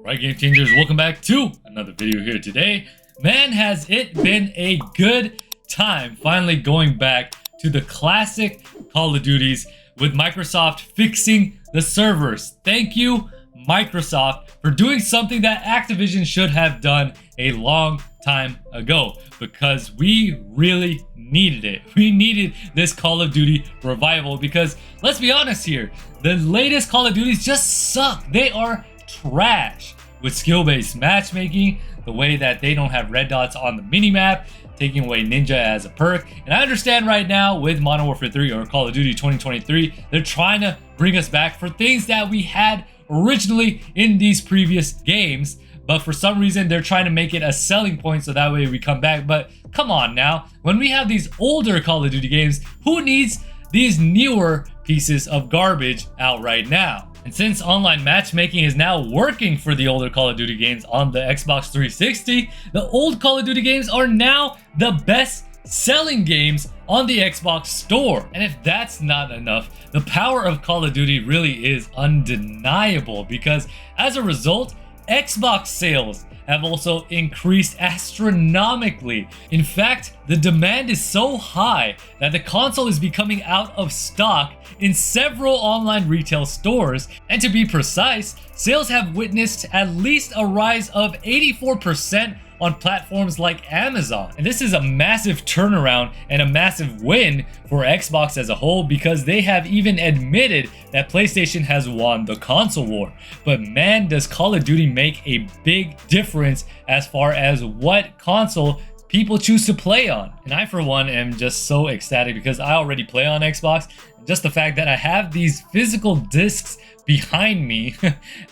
Alright, Game Changers, welcome back to another video here today. Man, has it been a good time finally going back to the classic Call of Duties with Microsoft fixing the servers. Thank you, Microsoft, for doing something that Activision should have done a long time ago, because we really needed it. We needed this Call of Duty revival because, let's be honest here, the latest Call of Duties just suck. They are trash with skill-based matchmaking, the way that they don't have red dots on the minimap, taking away Ninja as a perk. And I understand right now with Modern Warfare 3 or Call of Duty 2023, they're trying to bring us back for things that we had originally in these previous games, but for some reason they're trying to make it a selling point so that way we come back. But come on now, when we have these older Call of Duty games, who needs these newer pieces of garbage out right now? And since online matchmaking is now working for the older Call of Duty games on the Xbox 360, the old Call of Duty games are now the best selling games on the Xbox store. And if that's not enough, the power of Call of Duty really is undeniable, because as a result, Xbox sales have also increased astronomically. In fact, the demand is so high that the console is becoming out of stock in several online retail stores. And to be precise, sales have witnessed at least a rise of 84% on platforms like Amazon. And this is a massive turnaround and a massive win for Xbox as a whole, because they have even admitted that PlayStation has won the console war. But man, does Call of Duty make a big difference as far as what console people choose to play on. And I, for one, am just so ecstatic because I already play on Xbox. Just the fact that I have these physical discs behind me,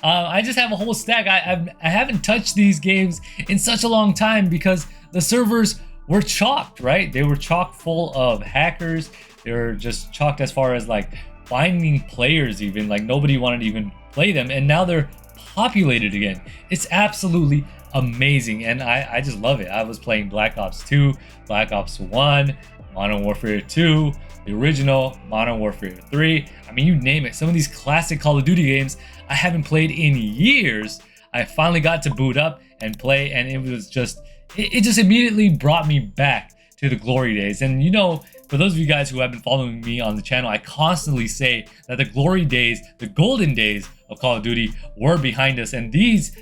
I just have a whole stack. I haven't touched these games in such a long time because the servers were chocked, right? They were chock full of hackers. They were just chocked as far as like finding players, even like nobody wanted to even play them, and now they're populated again. It's absolutely amazing, and I just love it. I was playing Black Ops 2, Black Ops 1, Modern Warfare 2, the original, Modern Warfare 3. I mean, you name it. Some of these classic Call of Duty games I haven't played in years. I finally got to boot up and play, and it was just, it just immediately brought me back to the glory days. And you know, for those of you guys who have been following me on the channel, I constantly say that the glory days, the golden days of Call of Duty were behind us. And these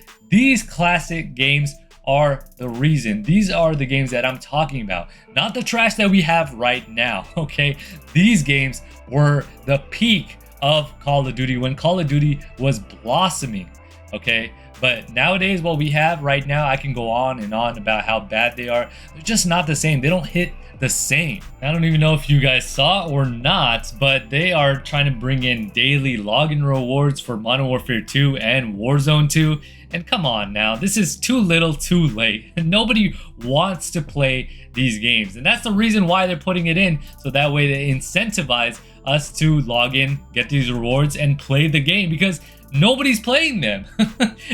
classic games are the reason. These are the games that I'm talking about, not the trash that we have right now, okay? These games were the peak of Call of Duty when Call of Duty was blossoming, okay? But nowadays, what we have right now, I can go on and on about how bad they are. They're just not the same. They don't hit the same. I don't even know if you guys saw or not, but they are trying to bring in daily login rewards for Modern Warfare 2 and Warzone 2. And come on now, this is too little too late. Nobody wants to play these games. And that's the reason why they're putting it in, so that way they incentivize us to log in, get these rewards, and play the game, because nobody's playing them.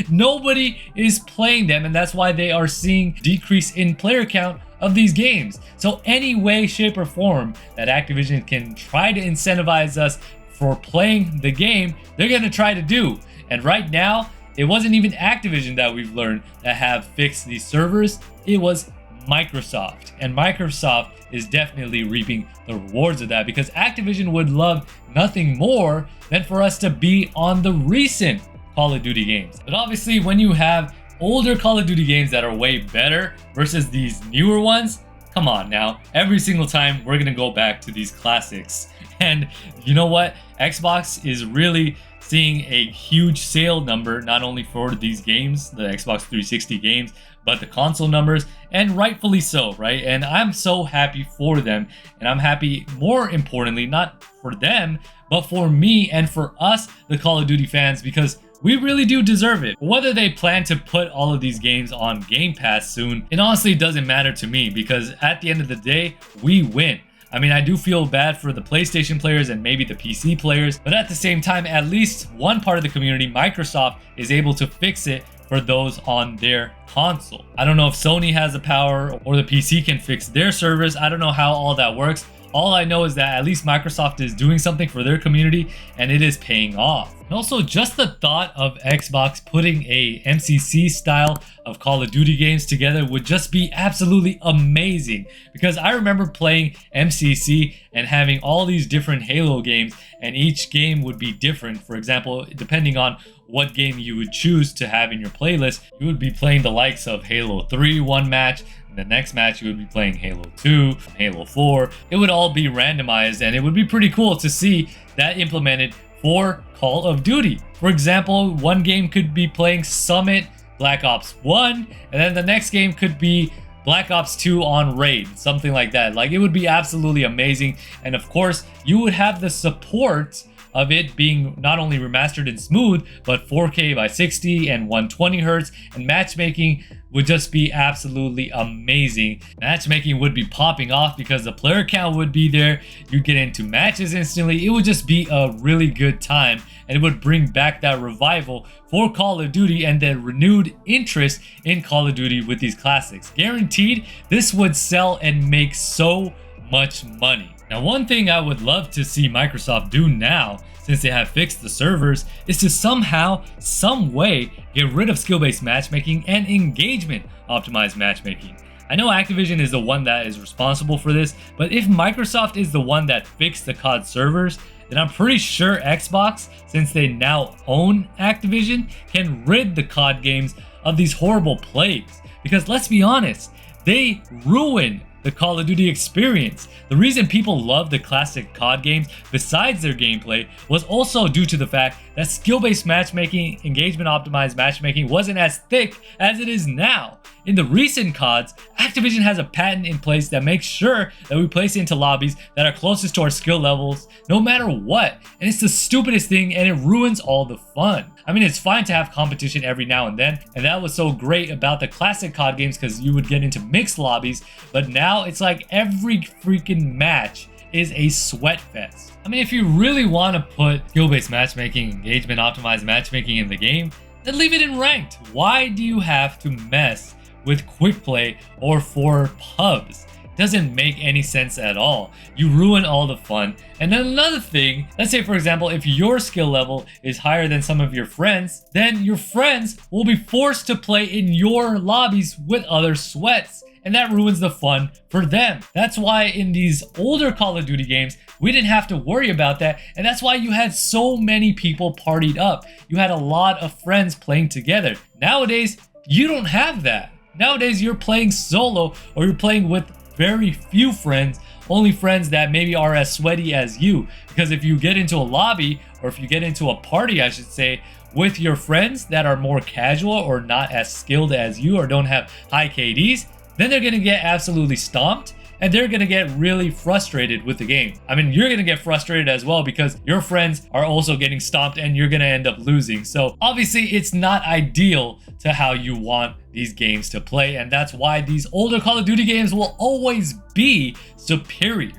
Nobody is playing them, and that's why they are seeing decrease in player count of these games. So any way, shape, or form that Activision can try to incentivize us for playing the game, they're gonna try to do. And right now, it wasn't even Activision that we've learned that have fixed these servers. It was Microsoft. And Microsoft is definitely reaping the rewards of that, because Activision would love nothing more than for us to be on the recent Call of Duty games. But obviously, when you have older Call of Duty games that are way better versus these newer ones, come on now, every single time we're gonna go back to these classics. And you know what? Xbox is really seeing a huge sale number, not only for these games, the Xbox 360 games, but the console numbers, and rightfully so, right? And I'm so happy for them, and I'm happy, more importantly, not for them, but for me and for us, the Call of Duty fans, because we really do deserve it. Whether they plan to put all of these games on Game Pass soon, it honestly doesn't matter to me, because at the end of the day, we win. I mean, I do feel bad for the PlayStation players and maybe the PC players, but at the same time, at least one part of the community, Microsoft, is able to fix it for those on their console. I don't know if Sony has the power or the PC can fix their servers. I don't know how all that works. All I know is that at least Microsoft is doing something for their community and it is paying off. And also just the thought of Xbox putting a MCC style of Call of Duty games together would just be absolutely amazing, because I remember playing MCC and having all these different Halo games, and each game would be different. For example, depending on what game you would choose to have in your playlist, you would be playing the likes of Halo 3 one match, and the next match you would be playing Halo 2, Halo 4. It would all be randomized, and it would be pretty cool to see that implemented for Call of Duty. For example, one game could be playing Summit Black Ops 1, and then the next game could be Black Ops 2 on Raid, something like that. Like, it would be absolutely amazing. And of course, you would have the support of it being not only remastered and smooth, but 4K by 60 and 120 Hz, and matchmaking would just be absolutely amazing. Matchmaking would be popping off because the player count would be there. You'd get into matches instantly. It would just be a really good time, and it would bring back that revival for Call of Duty and the renewed interest in Call of Duty with these classics. Guaranteed, this would sell and make so much money. Now, one thing I would love to see Microsoft do now, since they have fixed the servers, is to somehow, some way, get rid of skill-based matchmaking and engagement optimized matchmaking. I know Activision is the one that is responsible for this, but if Microsoft is the one that fixed the COD servers, then I'm pretty sure Xbox, since they now own Activision, can rid the COD games of these horrible plagues. Because let's be honest, they ruin the Call of Duty experience. The reason people love the classic COD games, besides their gameplay, was also due to the fact that skill-based matchmaking, engagement-optimized matchmaking wasn't as thick as it is now. In the recent CODs, Activision has a patent in place that makes sure that we place into lobbies that are closest to our skill levels, no matter what. And it's the stupidest thing, and it ruins all the fun. I mean, it's fine to have competition every now and then, and that was so great about the classic COD games because you would get into mixed lobbies, but now it's like every freaking match is a sweat fest. I mean, if you really want to put skill-based matchmaking, engagement-optimized matchmaking in the game, then leave it in ranked. Why do you have to mess with quick play or for pubs? Doesn't make any sense at all. You ruin all the fun. And then another thing, let's say for example, if your skill level is higher than some of your friends, then your friends will be forced to play in your lobbies with other sweats, and that ruins the fun for them. That's why in these older Call of Duty games, we didn't have to worry about that, and that's why you had so many people partied up. You had a lot of friends playing together. Nowadays, you don't have that. Nowadays, you're playing solo, or you're playing with very few friends, only friends that maybe are as sweaty as you. Because if you get into a lobby, or if you get into a party, I should say, with your friends that are more casual or not as skilled as you or don't have high KDs, then they're gonna get absolutely stomped, and they're gonna get really frustrated with the game. I mean, you're gonna get frustrated as well because your friends are also getting stomped and you're gonna end up losing. So obviously it's not ideal to how you want these games to play, and that's why these older Call of Duty games will always be superior.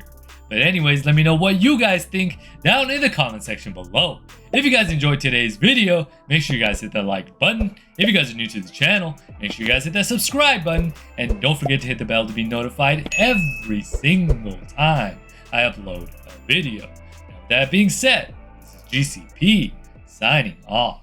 But anyways, let me know what you guys think down in the comment section below. If you guys enjoyed today's video, make sure you guys hit that like button. If you guys are new to the channel, make sure you guys hit that subscribe button. And don't forget to hit the bell to be notified every single time I upload a video. Now, with that being said, this is GCP signing off.